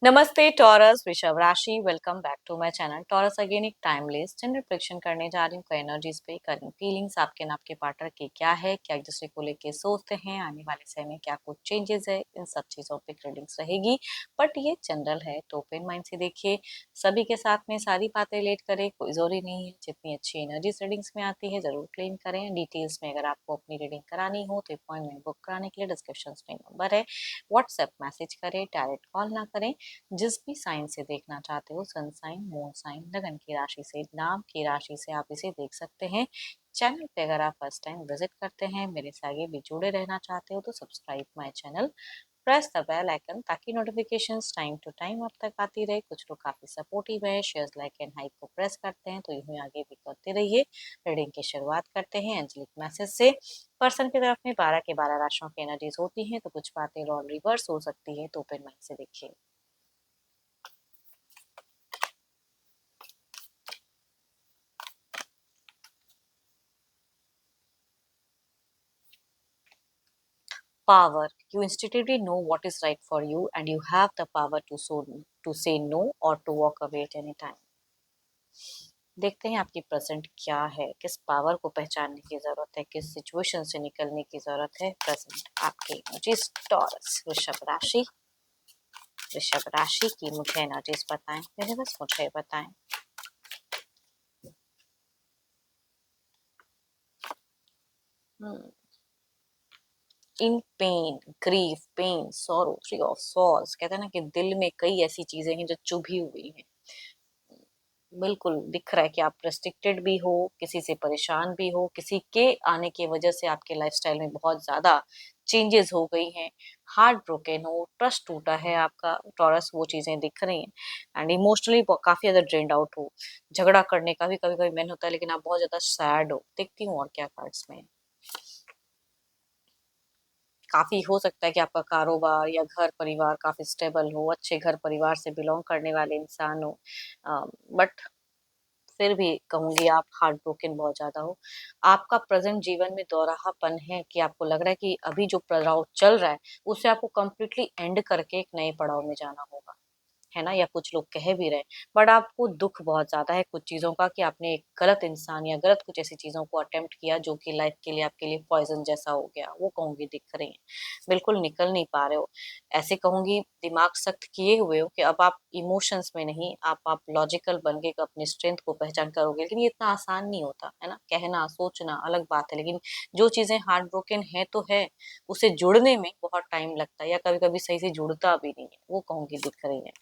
नमस्ते टॉरस, वृषभ राशि। Welcome back to my channel Taurus. Again एक टाइमलेस जेंडर प्रेडिक्शन करने जा रही हूँ। एनर्जीज पे करंट फीलिंग्स आपके न आपके पार्टनर की क्या है, क्या एक दूसरे को लेके सोचते हैं, आने वाले समय में क्या कुछ चेंजेस है, इन सब चीजों पे रीडिंग्स रहेगी। बट ये जनरल है तो ओपन माइंड से देखिए। सभी के साथ में सारी बातें रिलेट करें, कोई जरूरी नहीं है। जितनी अच्छी एनर्जीज रीडिंग्स में आती है जरूर क्लेम करें। डिटेल्स में अगर आपको अपनी रीडिंग करानी हो तो अपॉइंटमेंट बुक कराने के लिए डिस्क्रिप्शन में नंबर है, व्हाट्सएप मैसेज करें, डायरेक्ट कॉल ना करें। जिस भी साइन से देखना चाहते हो, सन साइन, मून साइन, लगन की राशि से, नाम की राशि से आप इसे देख सकते हैं। चैनल पे अगर आप फर्स्ट टाइम विजिट करते हैं, मेरे से आगे भी जुड़े रहना चाहते हो तो subscribe my channel, press the bell icon ताकि नोटिफिकेशंस टाइम टू टाइम आप तक आती रहे। कुछ लोग काफी सपोर्टिव है, शेयर्स लाइक एंड हाइप को प्रेस करते हैं, तो यूं आगे भी करते रहिए। रीडिंग की शुरुआत करते हैं एंजलिक मैसेज से। पर्सन की तरफ में 12 के 12 राशियों की एनर्जीज होती हैं, तो कुछ बातें रोल रिवर्स हो सकती है, तो ओपन माइंड से देखिए। Power. You instinctively know what is right for you and you have the power to say no or to walk away at any time. देखते हैं आपकी प्रेजेंट क्या है, किस पावर को पहचानने की जरूरत है, किस सिचुएशन से निकलने की जरूरत है। प्रेजेंट आपके एनर्जीज टॉरस वृषभ राशि की मुझे एनर्जीज बताएं, मेरे बस मुझे बताएं। In pain, grief, pain, sorrow, three of swords. कहते हैं ना कि दिल में कई ऐसी चीजें हैं जो चुभी हुई हैं। बिल्कुल दिख रहा है कि आप रेस्ट्रिक्टेड भी हो, किसी से परेशान भी हो, किसी के आने की वजह से आपके लाइफस्टाइल में बहुत ज्यादा चेंजेस हो गई हैं। हार्ट ब्रोकन हो, ट्रस्ट टूटा है आपका टॉरस, वो चीजें दिख रही हैं। एंड इमोशनली काफी ज्यादा ड्रेन्ड आउट हो। झगड़ा करने का भी कभी कभी मन होता है, लेकिन आप बहुत ज्यादा सैड हो। देखती हूँ और क्या कार्ड्स में। काफी हो सकता है कि आपका कारोबार या घर परिवार काफी स्टेबल हो, अच्छे घर परिवार से बिलोंग करने वाले इंसान हो। बट फिर भी कहूंगी आप हार्ट ब्रोकन बहुत ज्यादा हो। आपका प्रेजेंट जीवन में दोराहापन है कि आपको लग रहा है कि अभी जो पड़ाव चल रहा है उसे आपको कंप्लीटली एंड करके एक नए पड़ाव में जाना होगा, है ना। या कुछ लोग कह भी रहे हैं। बट आपको दुख बहुत ज्यादा है कुछ चीजों का कि आपने एक गलत इंसान या गलत कुछ ऐसी चीजों को अटेम्प्ट किया जो कि लाइफ के लिए आपके लिए पॉइजन जैसा हो गया, वो कहूंगी दिख रही है। बिल्कुल निकल नहीं पा रहे हो। ऐसे कहूंगी दिमाग सख्त किए हुए हो कि अब आप इमोशंस में नहीं, आप लॉजिकल बन के अपनी स्ट्रेंथ को पहचान करोगे। लेकिन ये इतना आसान नहीं होता है ना। कहना सोचना अलग बात है, लेकिन जो चीजें हार्ट ब्रोकन है तो है, उसे जुड़ने में बहुत टाइम लगता है या कभी कभी सही से जुड़ता भी नहीं है, वो कहूंगी दिख रही है।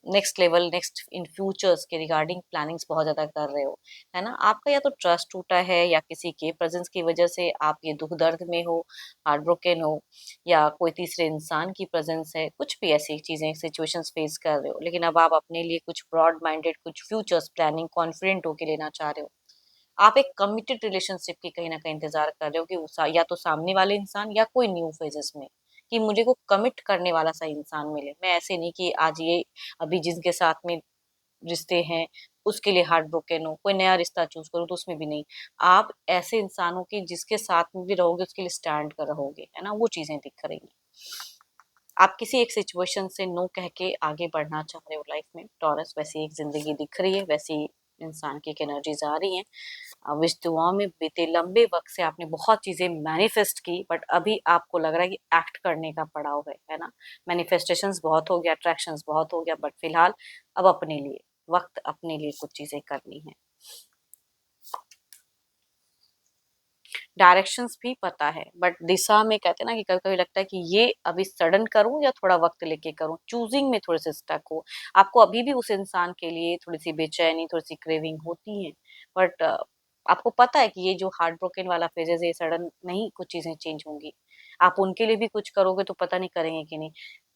Next level, next in futures के रिगार्डिंग प्लानिंग्स बहुत ज्यादा कर रहे हो, है ना। आपका या तो ट्रस्ट टूटा है या किसी के प्रेजेंस की वजह से आप ये दुख दर्द में हो, हार्ट ब्रोकन हो, या कोई तीसरे इंसान की प्रेजेंस है, कुछ भी ऐसी चीजें सिचुएशंस फेस कर रहे हो। लेकिन अब आप अपने लिए कुछ ब्रॉड माइंडेड, कुछ फ्यूचर्स प्लानिंग कॉन्फिडेंट होके लेना चाह रहे हो। आप एक कमिटेड रिलेशनशिप की कहीं ना कहीं इंतजार कर रहे हो कि या तो सामने वाले इंसान या कोई न्यू फेजेस में, कि मुझे को कमिट करने वाला सा इंसान मिले। मैं ऐसे नहीं कि आज ये अभी जिसके साथ में रिश्ते हैं उसके लिए हार्ट ब्रोकन हो, कोई नया रिश्ता चूज करूँ तो उसमें भी नहीं। आप ऐसे इंसान हो कि जिसके साथ में भी रहोगे उसके लिए स्टैंड कर रहोगे, है ना। वो चीजें दिख रही हैं। आप किसी एक सिचुएशन से नो कह के आगे बढ़ना चाह रहे हो लाइफ में टॉरस, वैसी एक जिंदगी दिख रही है, वैसी इंसान की एनर्जीज आ रही हैं। विश दुआओं में बीते लंबे वक्त से आपने बहुत चीजें मैनिफेस्ट की, बट अभी आपको लग रहा है कि एक्ट करने का पड़ाव है ना। मैनिफेस्टेशंस बहुत हो गया, अट्रैक्शंस बहुत हो गया, बट फिलहाल अब अपने लिए वक्त, अपने लिए कुछ चीजें करनी है। डायरेक्शंस भी पता है, बट दिशा में कहते हैं ना कि कभी कभी लगता है कि ये अभी सडन करूं या थोड़ा वक्त लेके करूं, चूजिंग में थोड़े से स्टक हो। आपको अभी भी उस इंसान के लिए थोड़ी सी बेचैनी, थोड़ी सी क्रेविंग होती है। बट आपको पता है कि ये जो हार्ट ब्रोकन वाला फेजेस है, सडन नहीं कुछ चीजें चेंज होंगी। आप उनके लिए भी कुछ करोगे तो पता नहीं करेंगे कि नहीं।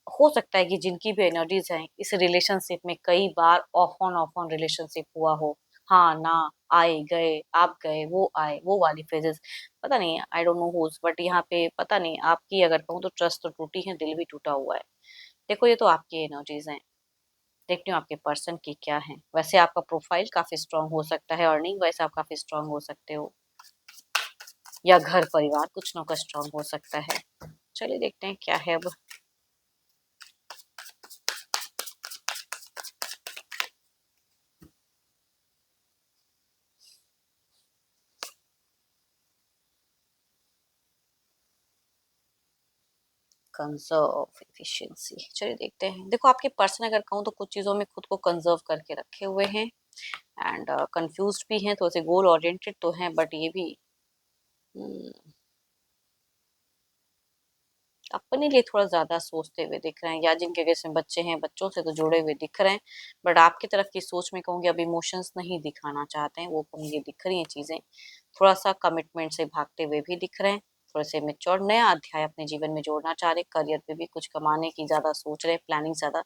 हो सकता है कि जिनकी भी एनर्जीज हैं इस रिलेशनशिप में कई बार ऑफ ऑन रिलेशनशिप हुआ हो। हाँ ना, आए गए, आप गए, वो आए, वो वाली फेजेस। पता नहीं, I don't know who's, but यहाँ पे पता नहीं आपकी अगर कहूँ तो ट्रस्ट तो टूटी है, दिल भी टूटा हुआ है। देखो ये तो आपकी एनर्जीज हैं। देखती हूँ आपके पर्सन की क्या है। वैसे आपका प्रोफाइल काफी स्ट्रांग हो सकता है, अर्निंग वैसे आप काफी स्ट्रांग हो सकते हो, या घर परिवार कुछ ना कुछ स्ट्रांग हो सकता है। चलिए देखते हैं क्या है अब। कंजर्व एफिशिएंसी, चलिए देखते हैं। देखो आपके पर्सन अगर कहूँ तो कुछ चीज़ों में खुद को कंजर्व करके रखे हुए हैं एंड कंफ्यूज्ड भी हैं, थोड़े से गोल ओरिएंटेड तो हैं, बट ये भी हम्म, अपने लिए थोड़ा ज़्यादा सोचते हुए दिख रहे हैं, या जिनके जैसे बच्चे हैं बच्चों से तो जुड़े हुए दिख रहे हैं। बट आपकी तरफ की सोच में कहूँगी अब इमोशंस नहीं दिखाना चाहते हैं, वो कहूँगी दिख रही हैं चीज़ें। थोड़ा सा कमिटमेंट से भागते हुए भी दिख रहे हैं, थोड़े से मेच्योर नया अध्याय अपने जीवन में जोड़ना चाह रहे, करियर पे भी कुछ कमाने की ज़्यादा सोच रहे, प्लानिंग ज़्यादा,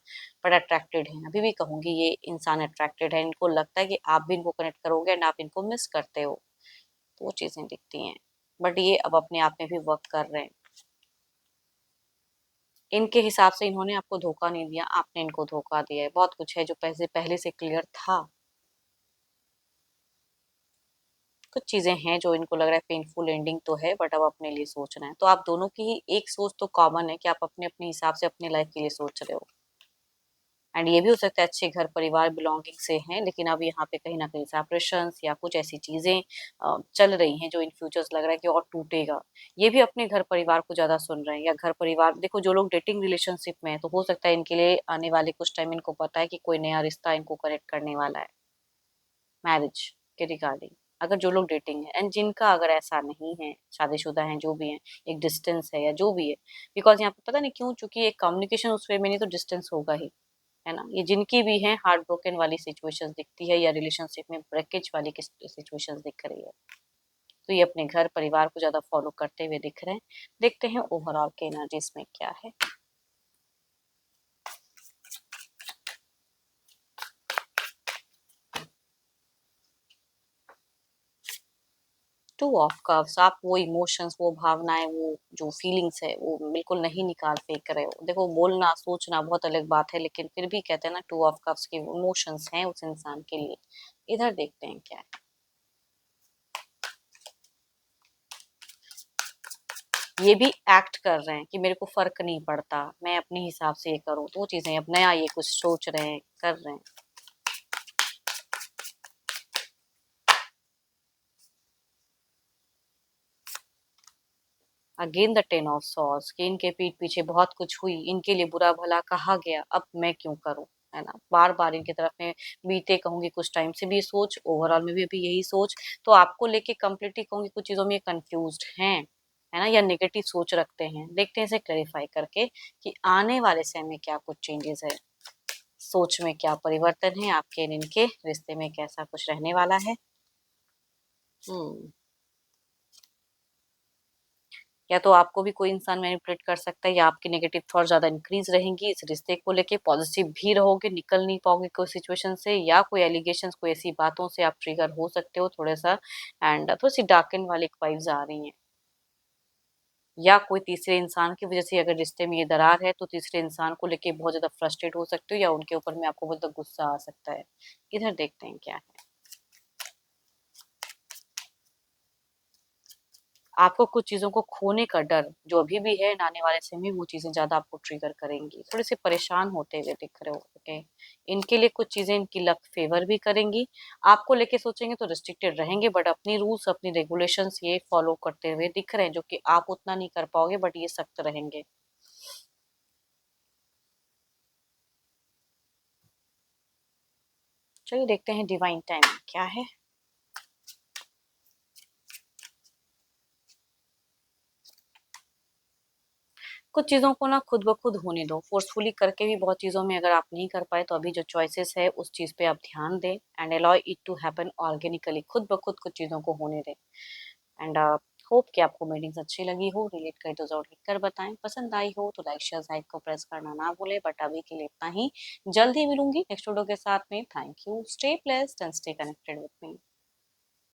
बट अट्रैक्टेड हैं। अभी भी कहूँगी ये इंसान अट्रैक्टेड है, इनको लगता है कि आप भी इनको कनेक्ट करोगे एंड आप इनको मिस करते हो, तो वो चीज़ें दिखती हैं। बट ये अब अपने आप में भी वर्क कर रहे हैं। इनके हिसाब से इन्होंने आपको धोखा नहीं दिया, आपने इनको धोखा दिया है। बहुत कुछ है जो पहले पहले से क्लियर था। कुछ चीज़ें हैं जो इनको लग रहा है पेनफुल एंडिंग तो है, बट अब अपने लिए सोच रहे हैं। तो आप दोनों की ही एक सोच तो कॉमन है कि आप अपने-अपने हिसाब से अपनी लाइफ के लिए सोच रहे हो। एंड ये भी हो सकता है अच्छे घर परिवार बिलॉन्गिंग से हैं, लेकिन अब यहाँ पे कहीं न कहीं सेपरेशंस या कुछ ऐसी चीज़ें चल रही हैं जो इन फ्यूचर्स लग रहा है कि और टूटेगा। ये भी अपने घर परिवार को ज़्यादा सुन रहे हैं, या घर परिवार देखो जो लोग डेटिंग रिलेशनशिप में हैं, तो हो सकता है इनके लिए आने वाले कुछ टाइम इनको पता है कि कोई नया रिश्ता इनको कनेक्ट करने वाला है, मैरिज के रिगार्डिंग। अगर जो लोग डेटिंग है एंड जिनका अगर ऐसा नहीं है, शादीशुदा हैं जो भी हैं, एक डिस्टेंस है या जो भी है, बिकॉज़ यहाँ पे पता नहीं क्यों, चूँकि एक कम्युनिकेशन उस वे में नहीं तो डिस्टेंस होगा ही। है ना? ये जिनकी भी हैं हार्ट ब्रोकन वाली सिचुएशंस दिखती है, या रिलेशनशिप में ब्रेकेज वाली किस सिचुएशंस दिख रही है। तो ये अपने घर परिवार को ज़्यादा फॉलो करते हुए दिख रहे हैं। देखते हैं ओवरऑल के एनर्जीज में क्या है। टू ऑफ कप्स, आप वो इमोशंस, वो भावनाएँ, वो जो फीलिंग्स है, वो बिल्कुल नहीं निकाल फेंक रहे हो। देखो बोलना, सोचना बहुत अलग बात है, लेकिन फिर भी कहते हैं ना टू ऑफ कप्स के इमोशंस हैं उस इंसान के लिए। इधर देखते हैं क्या है। ये भी एक्ट कर रहे हैं कि मेरे को फ़र्क नहीं पड़ता, मैं अपने हिसाब से ये करूँ, तो वो चीज़ें अब नया ये कुछ सोच रहे हैं, कर रहे हैं। अगेन द 10 ऑफ सॉर्ड्स कि इनके पीठ पीछे बहुत कुछ हुई, इनके लिए बुरा-भला कहा गया, अब मैं क्यों करूँ, है ना? बार-बार इनकी तरफ में बीते कहूँगी कुछ टाइम से भी ये सोच, ओवरऑल में भी अभी यही सोच, तो आपको लेके कंप्लीटली कहूँगी कुछ चीज़ों में ये कन्फ्यूज़्ड हैं, है ना? या नेगेटिव सोच रखते हैं। देखते हैं इसे क्लैरिफ़ाई करके कि आने वाले समय में क्या कुछ चेंजेज़ है, सोच में क्या परिवर्तन है, आपके एंड इनके रिश्ते में कैसा कुछ रहने वाला है। हुँ। या तो आपको भी कोई इंसान मैनिपुलेट कर सकता है, या आपकी नेगेटिव थॉट ज़्यादा इंक्रीज़ रहेंगी इस रिश्ते को लेके, पॉज़िटिव भी रहोगे, निकल नहीं पाओगे कोई सिचुएशन से, या कोई एलिगेशंस, कोई ऐसी बातों से आप ट्रिगर हो सकते हो थोड़ा-सा, एंड थोड़ी-सी डार्कन वाली वाइब्स आ रही हैं। या कोई तीसरे इंसान की वज़ह से अगर रिश्ते में ये दरार है, तो तीसरे इंसान को लेके बहुत ज़्यादा फ्रस्ट्रेट हो सकते हो, या उनके ऊपर में आपको बहुत ज़्यादा गुस्सा आ सकता है। इधर देखते हैं क्या है। आपको कुछ चीज़ों को खोने का डर जो अभी भी है, आने वाले समय में वो चीज़ें ज़्यादा आपको ट्रिगर करेंगी। थोड़े-से परेशान होते हुए दिख रहे हो, ओके। इनके लिए कुछ चीज़ें इनकी लक फ़ेवर भी करेंगी। आपको लेके सोचेंगे तो रिस्ट्रिक्टेड रहेंगे, बट अपनी रूल्स, अपनी रेगुलेशंस ये फ़ॉलो करते हुए दिख रहे हैं, जो कि आप उतना नहीं कर पाओगे, बट ये सख्त रहेंगे। चलिए देखते हैं डिवाइन टाइमिंग क्या है। कुछ चीज़ों को ना खुद ब खुद होने दो, फ़ोर्सफुली करके भी बहुत चीज़ों में अगर आप नहीं कर पाए, तो अभी जो चॉइसेस है उस चीज़ पे आप ध्यान दें and allow it to happen organically, खुद ब खुद कुछ चीज़ों को होने दें। एंड होप कि आपको मीटिंग्स अच्छी लगी हो, रिलेट करें तो ज़रूर लिख कर बताएँ। पसंद आई हो तो लाइक, शेयर, लाइक को प्रेस करना ना भूलें, बट अभी के लिए इतना ही। जल्द ही मिलूँगी नेक्स्ट वीडियो के साथ में। Thank you, stay blessed and stay connected with me.